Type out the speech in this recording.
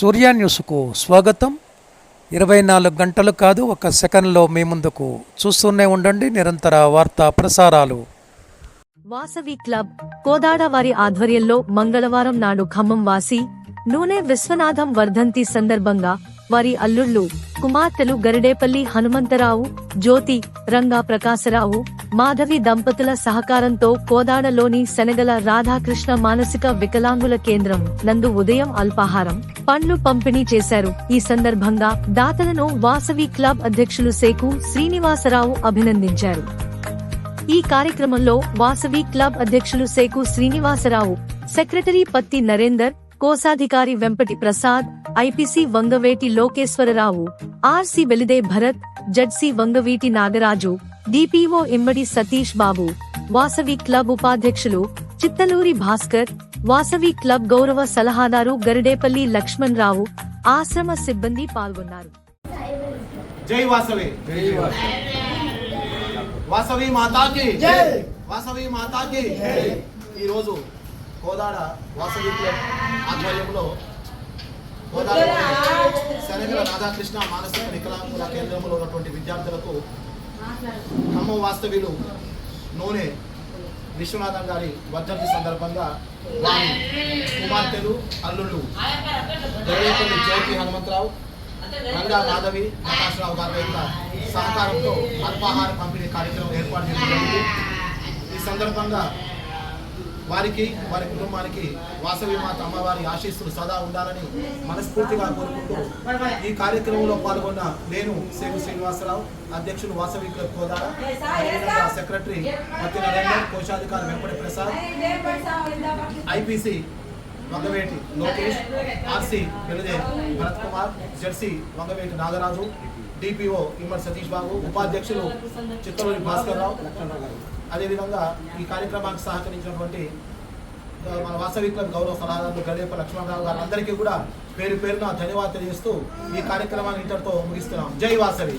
సూర్య న్యూస్కు స్వాగతం. 24 గంటలు కాదు, ఒక సెకండ్లో మీ ముందుకు. చూస్తూనే ఉండండి నిరంతర వార్తా ప్రసారాలు. వాసవి క్లబ్ కోదాడ వారి ఆధ్వర్యంలో మంగళవారం నాడు ఖమ్మం వాసి నూనె విశ్వనాథం వర్ధంతి సందర్భంగా వారి అల్లుళ్ళు కుమార్తెలు గరిడేపల్లి హనుమంతరావు, జ్యోతి, రంగా ప్రకాశరావు, మాధవి దంపతుల సహకారంతో కోదాడలోని శనగల రాధాకృష్ణ మానసిక వికలాంగుల కేంద్రం నందు ఉదయం అల్పాహారం, పండ్లు పంపిణీ చేశారు. ఈ సందర్భంగా దాతలను వాసవి క్లబ్ అధ్యక్షులు సేకు శ్రీనివాసరావు అభినందించారు. ఈ కార్యక్రమంలో వాసవి క్లబ్ అధ్యక్షులు సేకు శ్రీనివాసరావు, సెక్రటరీ పత్తి నరేందర్, కోశాధికారి Vempati Prasad, IPC Vangaveti Lokeshwararao, RC Velide Bharat, ZC Vangaveeti Nagaraju, DPO Immadi Satish Babu, Vasavi club ఉపాధ్యక్షులు చిత్తలూరి భాస్కర్, వాసవి క్లబ్ గౌరవ సలహాదారు గరిడేపల్లి లక్ష్మణ్ రావు, ఆశ్రమ సిబ్బంది పాల్గొన్నారు. జై వాసవి, వాసవి మాతాకి జై, వాసవి మాతాకి జై. ఈరోజు కోదాడ వాసవి క్లబ్ ఆధ్వర్యంలో కోదాడ శనగల రాధాకృష్ణ మానసిక వికలాంగుల కేంద్రంలో ఉన్నటువంటి విద్యార్థులకు ఖమ్మం వాస్తవ్యులు నూనె విశ్వనాథం గారి వర్ధంతి సందర్భంగా వారి కుమార్తెలు అల్లుళ్ళు గరిడేపల్లి జ్యోతి హనుమంతరావు, రంగా మాధవి ప్రకాశరావు గారి యొక్క సహకారంతో అల్పాహార పంపిణీ కార్యక్రమం ఏర్పాటు చేయడం జరిగింది. ఈ సందర్భంగా వారికి, వారి కుటుంబానికి వాసవి మాత అమ్మవారి ఆశీస్సులు సదా ఉండాలని మనస్ఫూర్తిగా కోరుకుంటూ ఈ కార్యక్రమంలో పాల్గొన్న నేను సేగు శ్రీనివాసరావు, అధ్యక్షులు వాసవి క్లబ్ కోదాడ, సెక్రటరీ పత్తి నరేందర్, కోశాధికారి Vempati Prasad, IPC Vangaveti Lokesh, RC Velide Bharat Kumar, ZC Vangaveti Nagaraju, DPO Immadi Satish Babu, ఉపాధ్యక్షులు చిత్తలూరి భాస్కర్ రావు, అదేవిధంగా ఈ కార్యక్రమానికి సహకరించినటువంటి మన వాసవి క్లబ్ గౌరవ సలహాదారులు గరిడేపల్లి లక్ష్మణరావు గారు అందరికీ కూడా పేరు పేరున ధన్యవాదాలు తెలియజేస్తూ ఈ కార్యక్రమాన్ని ఇంతటితో ముగిస్తున్నాం. జై వాసవి.